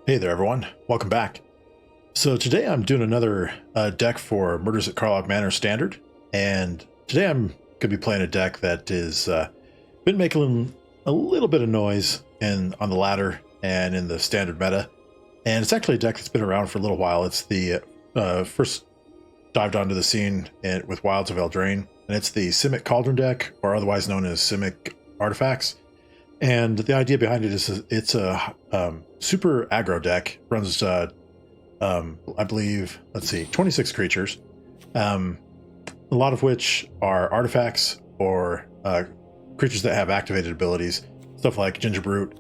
Hey there everyone, welcome back. So today I'm doing another deck for Murders at Karlov Manor Standard, and today I'm going to be playing a deck that is been making a little bit of noise on the ladder and in the standard meta, and it's actually a deck that's been around for a little while. It's the first dived onto the scene with Wilds of Eldraine, and it's the Simic Cauldron deck, or otherwise known as Simic Artifacts. And the idea behind it is it's a super aggro deck. Runs, I believe, 26 creatures, a lot of which are artifacts or creatures that have activated abilities. Stuff like Ginger Brute,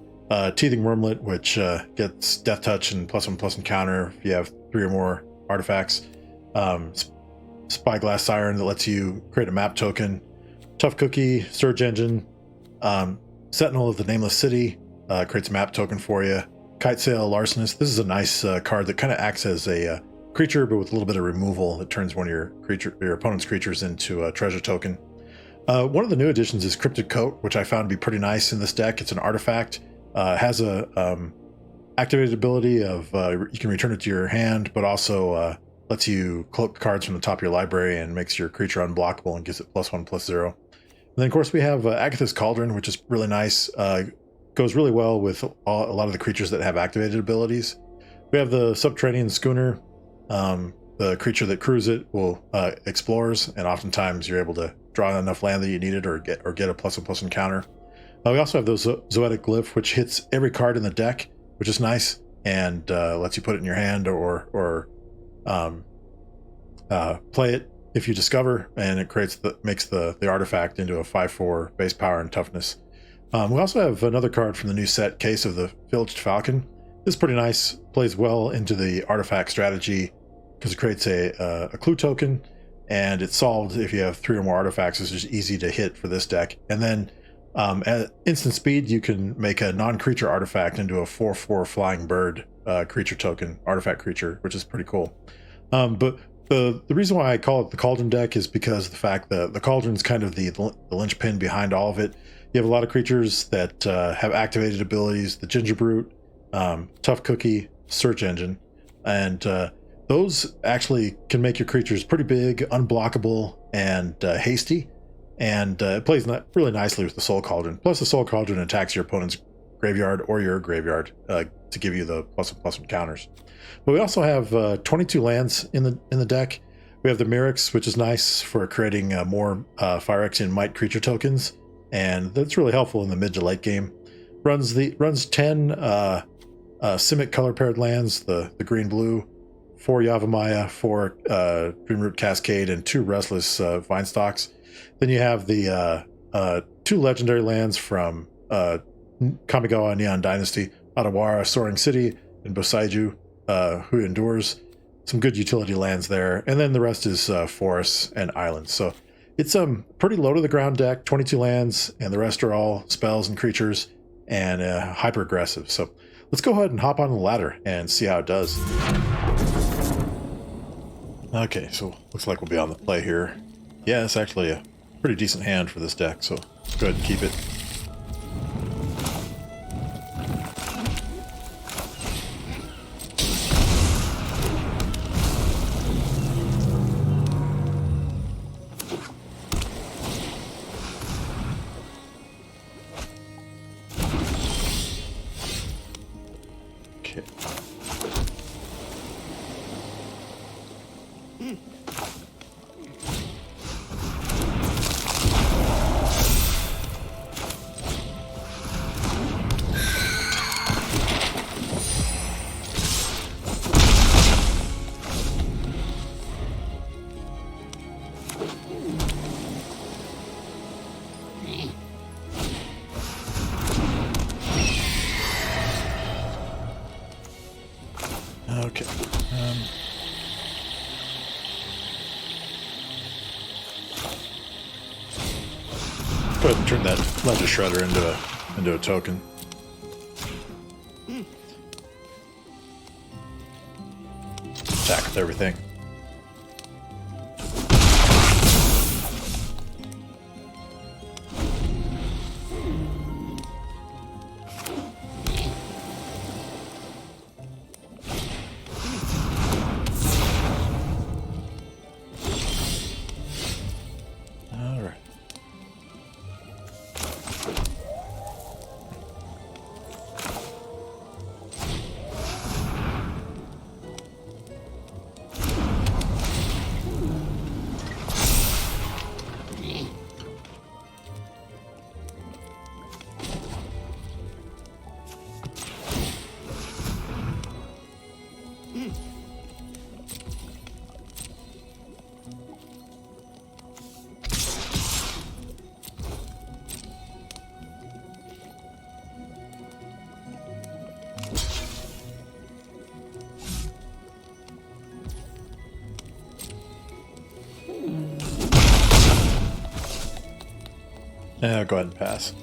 Teething Wormlet, which gets Death Touch and +1/+1 counter if you have 3 or more artifacts. Spyglass Siren that lets you create a map token. Tough Cookie, Surge Engine. Sentinel of the Nameless City creates a map token for you. Kitesail Larcenist. This is a nice card that kind of acts as a creature, but with a little bit of removal that turns one of your opponent's creatures into a treasure token. One of the new additions is Cryptid Coat, which I found to be pretty nice in this deck. It's an artifact. Has a activated ability of you can return it to your hand, but also lets you cloak cards from the top of your library and makes your creature unblockable and gives it +1/+0. And then, of course, we have Agatha's Cauldron, which is really nice. Goes really well with a lot of the creatures that have activated abilities. We have the Subterranean Schooner. The creature that crews it will explores, and oftentimes you're able to draw enough land that you need it, or get a +1/+1 counter. We also have those Zoetic Glyph, which hits every card in the deck, which is nice, and lets you put it in your hand or play it if you discover, and it makes the artifact into a 5/4 base power and toughness. We also have another card from the new set, Case of the Villaged Falcon. This is pretty nice, plays well into the artifact strategy because it creates a clue token, and it's solved if you have 3 or more artifacts. It's just easy to hit for this deck. And then at instant speed, you can make a non-creature artifact into a 4/4 flying bird creature token, artifact creature, which is pretty cool. But the reason why I call it the Cauldron deck is because of the fact that the Cauldron's kind of the linchpin behind all of it. You have a lot of creatures that have activated abilities, the Ginger Brute, Tough Cookie, Search Engine, and those actually can make your creatures pretty big, unblockable, and hasty, and it plays really nicely with the Soul Cauldron. Plus, the Soul Cauldron attacks your opponent's graveyard or your graveyard to give you the +1/+1 counters. But we also have 22 lands in the deck. We have the Mirrex, which is nice for creating more Phyrexian Might creature tokens, and that's really helpful in the mid to late game. Runs 10 Simic color paired lands, the green blue, 4 Yavimaya, 4 Dreamroot Cascade, and 2 Restless Vinestalks. Then you have the 2 legendary lands from Kamigawa Neon Dynasty, Adawara, Soaring City, and Bosaiju, Who Endures. Some good utility lands there, and then the rest is forests and islands. So it's pretty low to the ground deck, 22 lands, and the rest are all spells and creatures, and hyper aggressive. So let's go ahead and hop on the ladder and see how it does. Okay, so looks like we'll be on the play here. Yeah, it's actually a pretty decent hand for this deck, so go ahead and keep it. Okay. Okay. Go ahead and turn that Ledger Shredder into a token. Attack with everything. Go ahead and pass.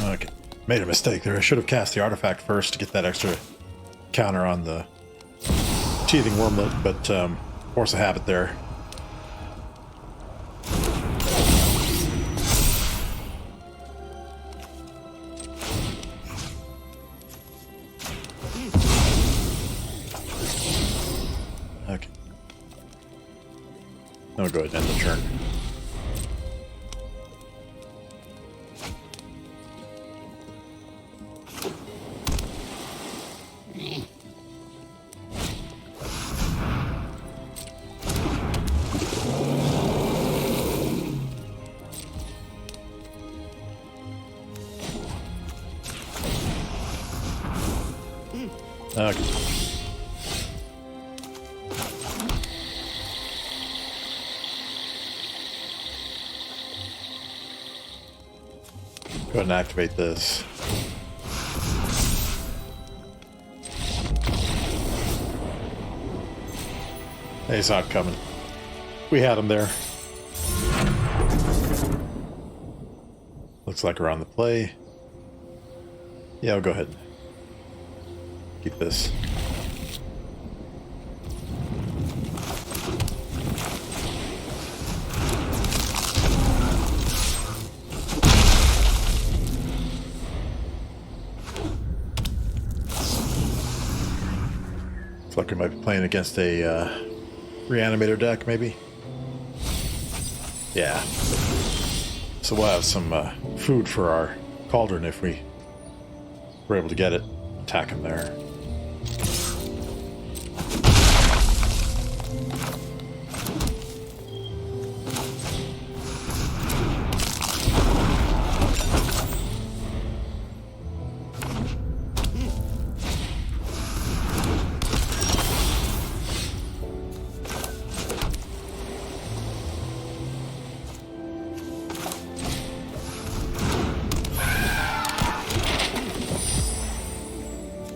Okay, made a mistake there. I should have cast the artifact first to get that extra counter on the teething wormlet, but force of habit there. Okay. I'll go ahead and end the turn. Okay. Go ahead and activate this. Hey, he saw it coming. We had him there. Looks like we're on the play. Yeah, I'll go ahead and keep this. Looks like we might be playing against a Reanimator deck, maybe. Yeah. So we'll have some food for our Cauldron if we were able to get it. Attack him there.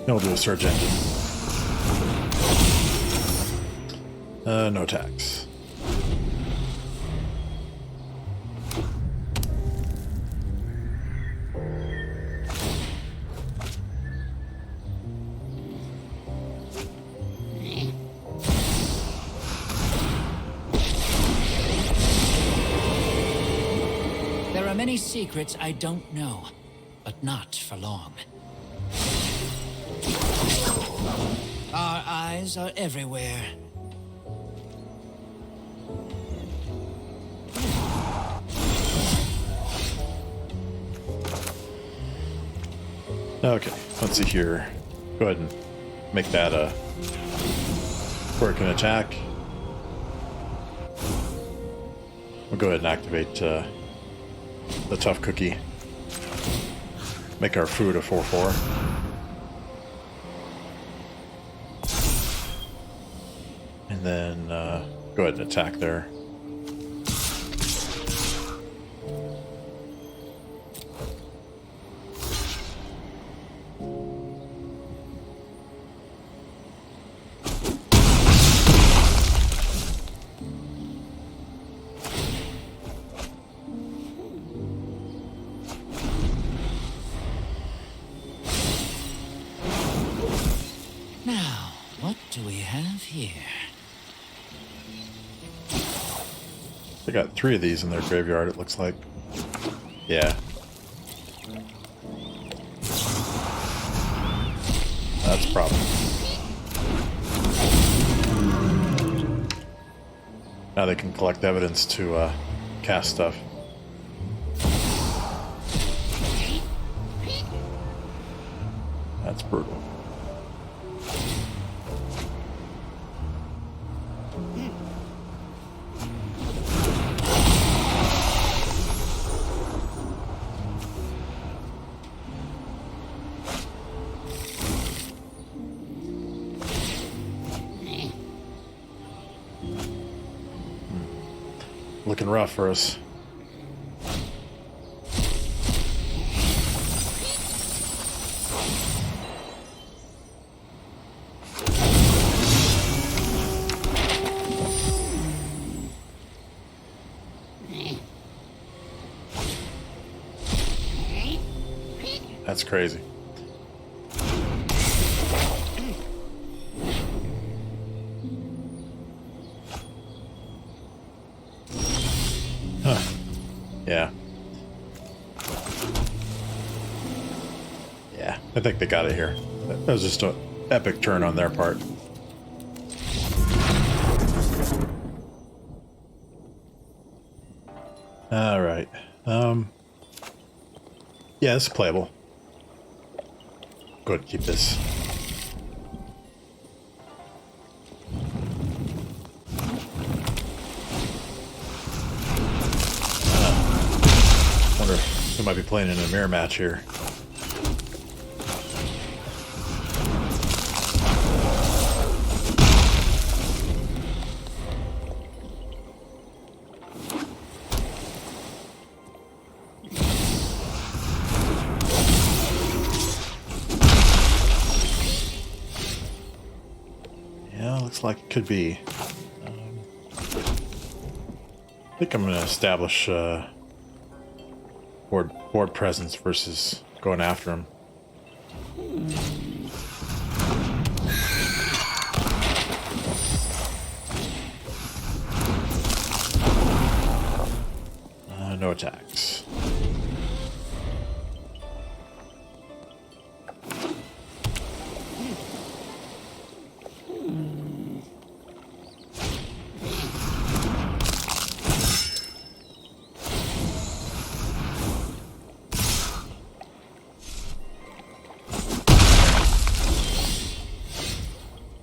We'll do a Surge Engine. No attacks. There are many secrets I don't know, but not for long. Our eyes are everywhere. Okay, let's see here. Go ahead and make that a working attack. We'll go ahead and activate the tough cookie. Make our food a 4/4. And then go ahead and attack there. Now, what do we have here? They got 3 of these in their graveyard, it looks like. Yeah. That's a problem. Now they can collect evidence to cast stuff. That's brutal. Looking rough for us. That's crazy. Huh. Yeah. Yeah, I think they got it here. That was just an epic turn on their part. All right. Yeah, it's playable. Go ahead and keep this. Wonder if we might be playing in a mirror match here. Looks like it could be. I think I'm going to establish board presence versus going after him. No attacks.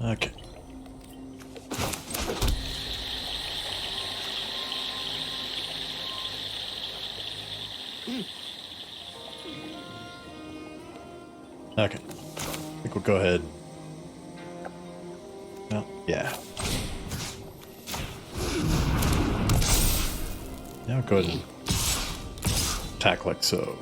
Okay. Okay. I think we'll go ahead. Well, yeah. Now go ahead and attack like so.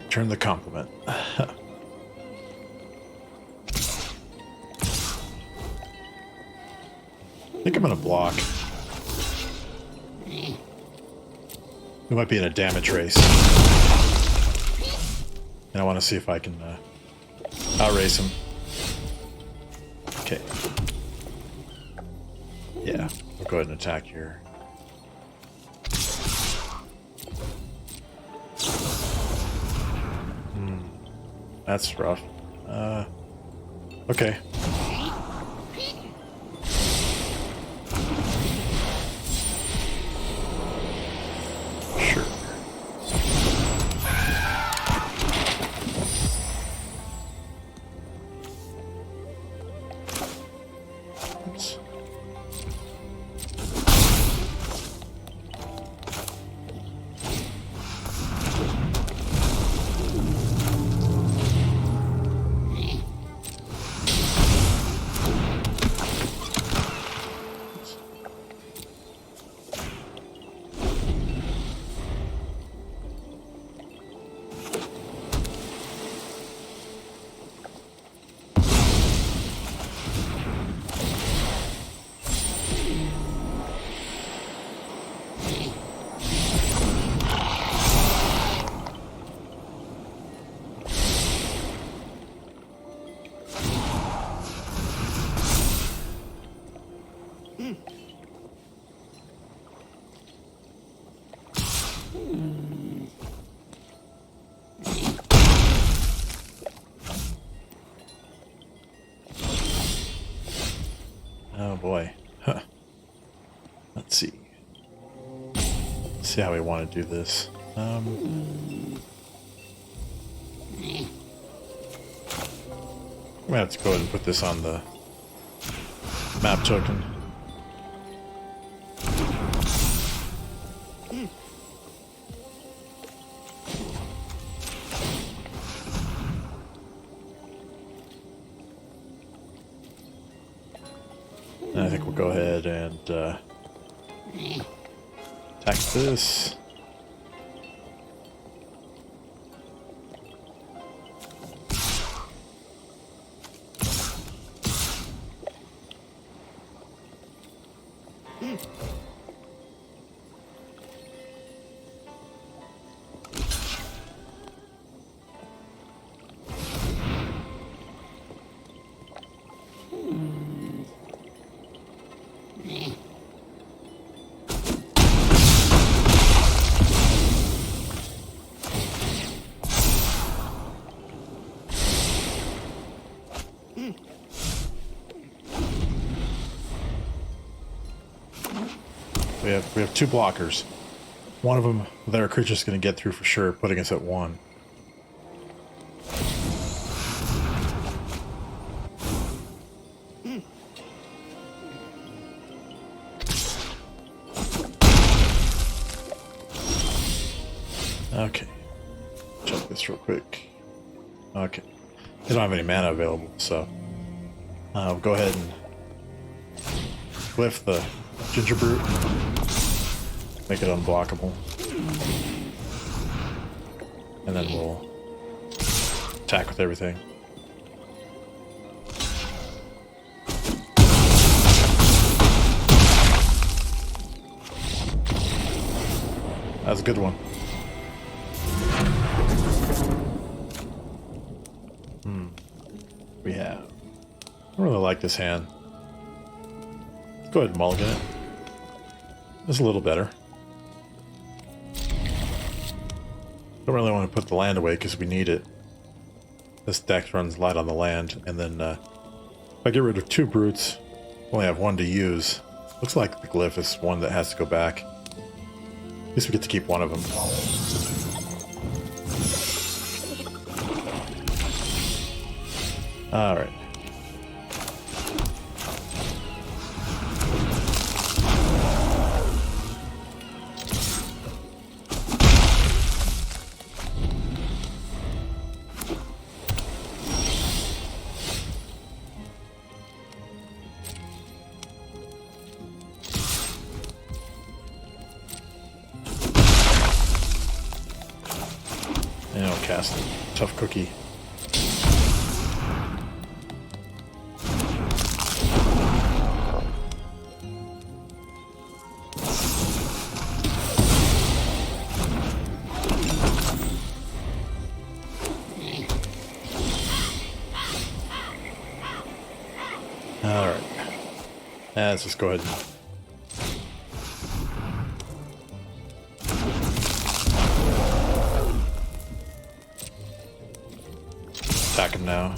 Return the compliment. I think I'm gonna block. We might be in a damage race. And I want to see if I can outrace him. Okay. Yeah, we'll go ahead and attack here. That's rough. Okay. Sure. Oops. see how we want to do this. I'm gonna have to go ahead and put this on the map token. And I think we'll go ahead and attack this. We have two blockers. One of them, their creature's going to get through for sure, putting us at 1. Okay. Check this real quick. Okay. They don't have any mana available, so we'll go ahead and glyph the Ginger Brute. Make it unblockable. And then we'll attack with everything. That's a good one. We have. I don't really like this hand. Let's go ahead and mulligan it. It's a little better. Don't really want to put the land away because we need it. This deck runs light on the land, and then if I get rid of 2 brutes, only have 1 to use. Looks like the glyph is one that has to go back. At least we get to keep one of them. Alright. And I'll cast Tough Cookie. Alright. Let's just go ahead and attack him now.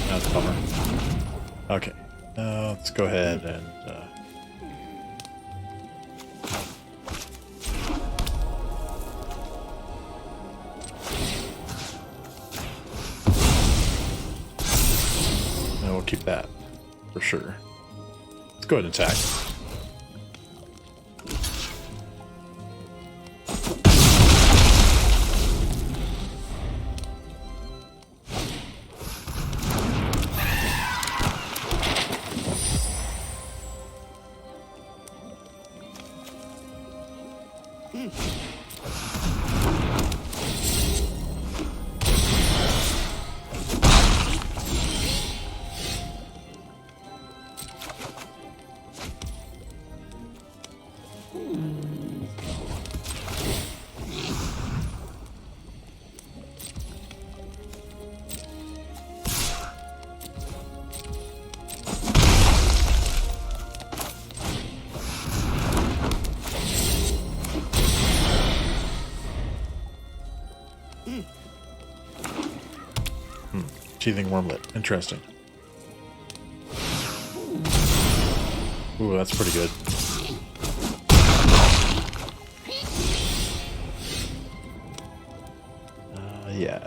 That's a bummer. Okay, let's go ahead and we'll keep that for sure. Let's go ahead and attack. Teething Wormlet. Interesting. Ooh, that's pretty good. Yeah.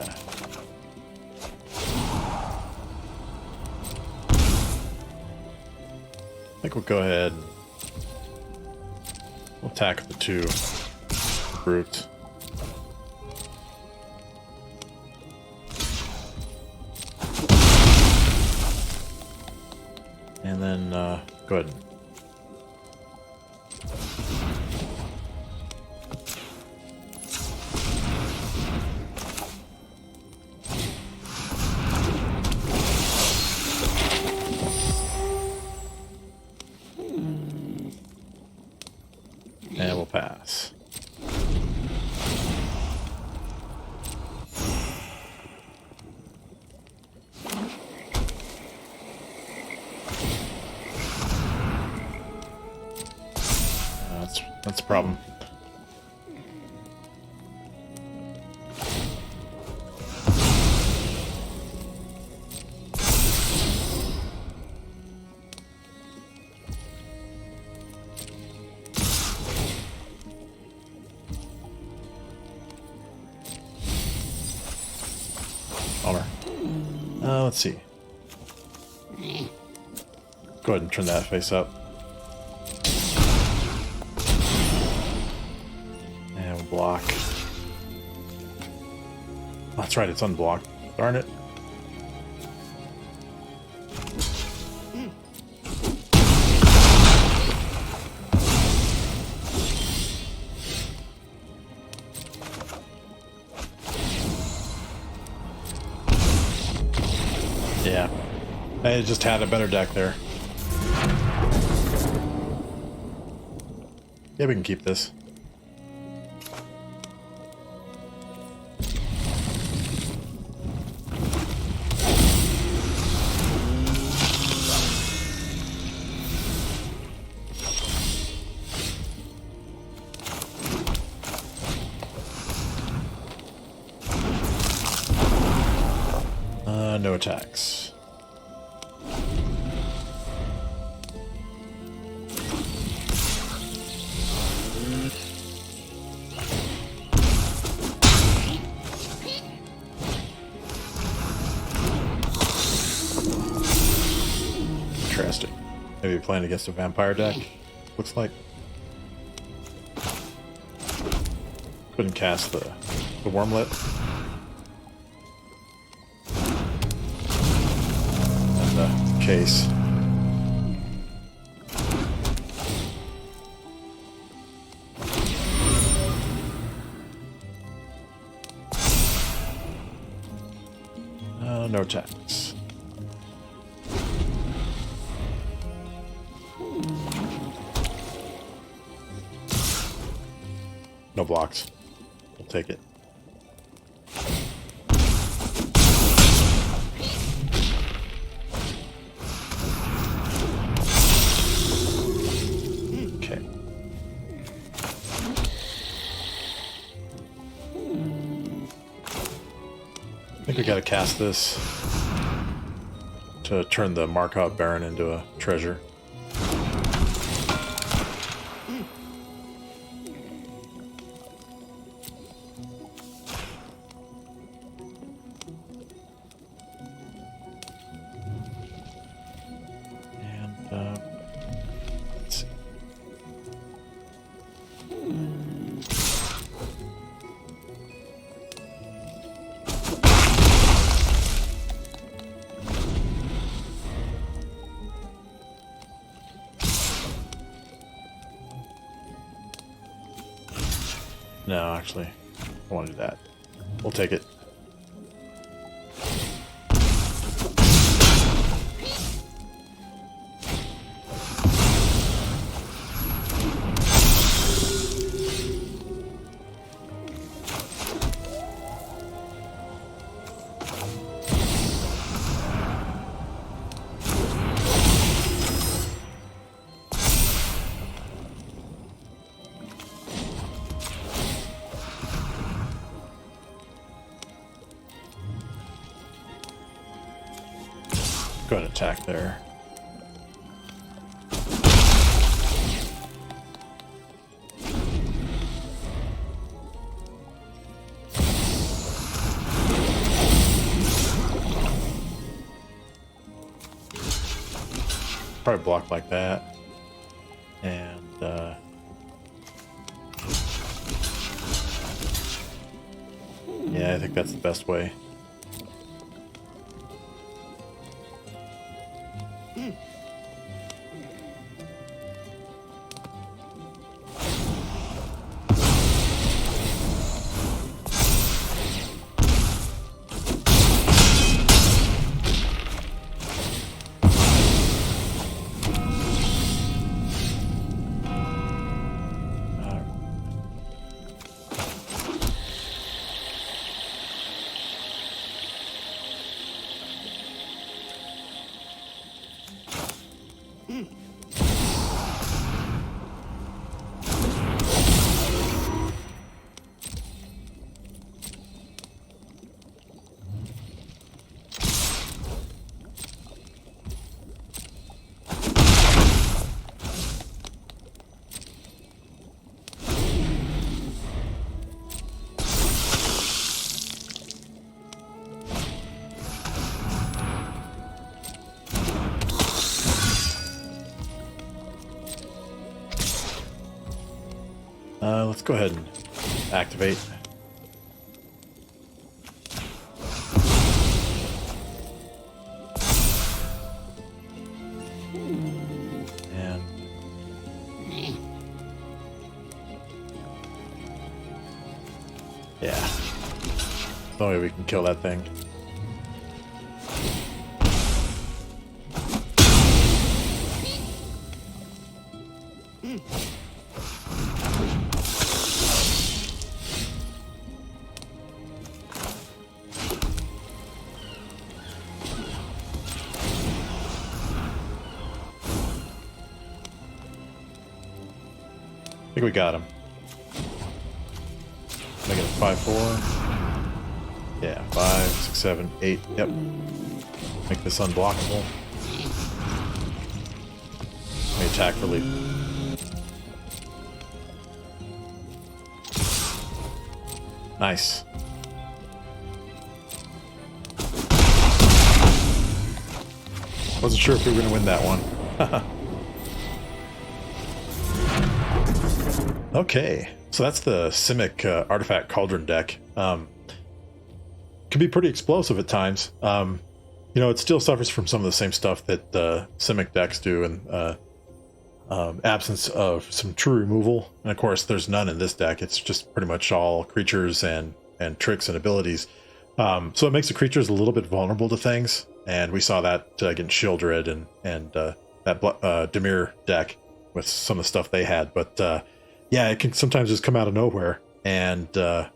I think we'll go ahead and we'll attack the two brutes. And then go ahead and we'll pass. That's a problem. Bummer. Let's see. Go ahead and turn that face up. And we'll block. Oh, that's right, it's unblocked. Darn it. Yeah, I just had a better deck there. Yeah, we can keep this. No attacks. Interesting. Maybe playing against a vampire deck, looks like. Couldn't cast the Wormlet. Case. No attacks. No blocks. We'll take it. I think we gotta cast this to turn the Markov Baron into a treasure. And let's see. No, actually, I want to do that. We'll take it. Go ahead and attack there. Probably block like that. And yeah, I think that's the best way. Let's go ahead and activate. And yeah, the only way we can kill that thing. I think we got him. Make it a 5-4. Yeah, 5, 6, 7, 8. Yep. Make this unblockable. Let me attack for leap. Nice. Wasn't sure if we were going to win that one. Okay, so that's the Simic artifact Cauldron deck. Can be pretty explosive at times. You know, it still suffers from some of the same stuff that Simic decks do, and absence of some true removal. And of course, there's none in this deck. It's just pretty much all creatures and tricks and abilities. So it makes the creatures a little bit vulnerable to things, and we saw that against Shieldred and that Dimir deck with some of the stuff they had. But yeah, it can sometimes just come out of nowhere and go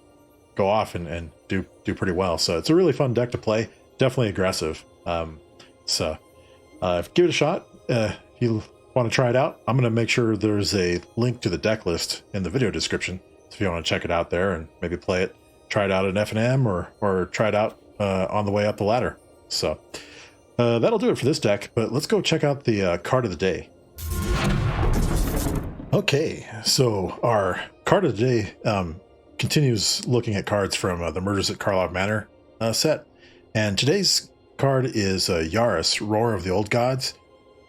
off and do pretty well. So it's a really fun deck to play. Definitely aggressive. So give it a shot. If you want to try it out, I'm going to make sure there's a link to the deck list in the video description. So if you want to check it out there and maybe play it, try it out at F&M or try it out on the way up the ladder. So that'll do it for this deck. But let's go check out the card of the day. Okay, so our card of the day continues looking at cards from the Murders at Karlov Manor set. And today's card is Yaris, Roar of the Old Gods.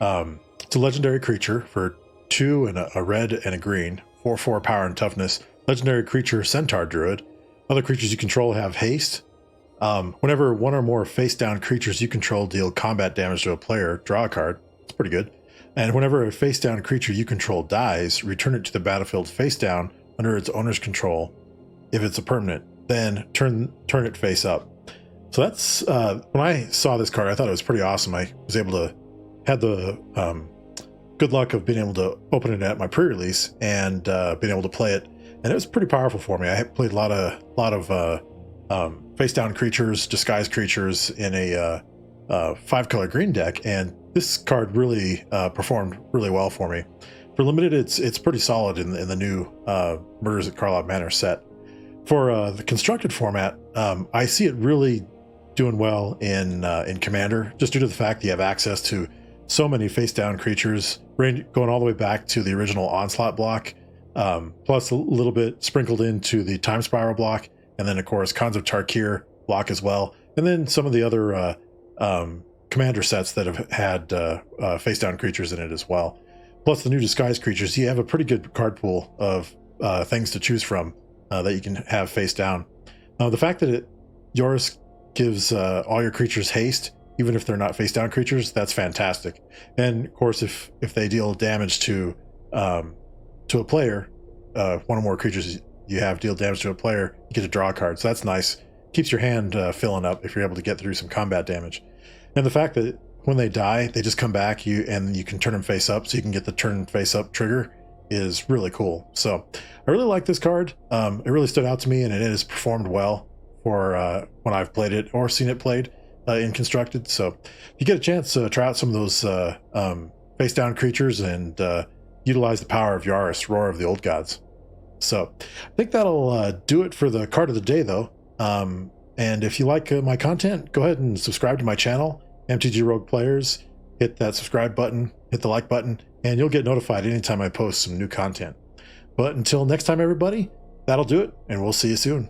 It's a legendary creature for 2 and a red and a green, 4/4 power and toughness. Legendary creature, Centaur Druid. Other creatures you control have haste. Whenever one or more face-down creatures you control deal combat damage to a player, draw a card. It's pretty good. And whenever a face-down creature you control dies, return it to the battlefield face-down under its owner's control. If it's a permanent, then turn it face-up. So that's when I saw this card, I thought it was pretty awesome. I was able to had the good luck of being able to open it at my pre-release and being able to play it, and it was pretty powerful for me. I played a lot of face-down creatures, disguised creatures in a 5-color green deck, and this card really performed really well for me. For limited, it's pretty solid in the new Murders at Karlov Manor set. For the constructed format, I see it really doing well in Commander, just due to the fact that you have access to so many face-down creatures, going all the way back to the original Onslaught block, plus a little bit sprinkled into the Time Spiral block, and then of course Khans of Tarkir block as well, and then some of the other Commander sets that have had face-down creatures in it as well. Plus the new disguise creatures, you have a pretty good card pool of things to choose from that you can have face down. The fact that Yoris gives all your creatures haste, even if they're not face down creatures, that's fantastic. And of course, if they deal damage to a player, one or more creatures you have deal damage to a player, you get to draw a card. So that's nice. Keeps your hand filling up if you're able to get through some combat damage. And the fact that when they die, they just come back, and you can turn them face up, so you can get the turn face up trigger, is really cool. So I really like this card. It really stood out to me, and it has performed well for when I've played it or seen it played in Constructed. So if you get a chance to try out some of those face down creatures and utilize the power of Yaris, Roar of the Old Gods. So I think that'll do it for the card of the day, though. And if you like my content, go ahead and subscribe to my channel, MTG Rogue Players. Hit that subscribe button, hit the like button, and you'll get notified anytime I post some new content. But until next time, everybody, that'll do it, and we'll see you soon.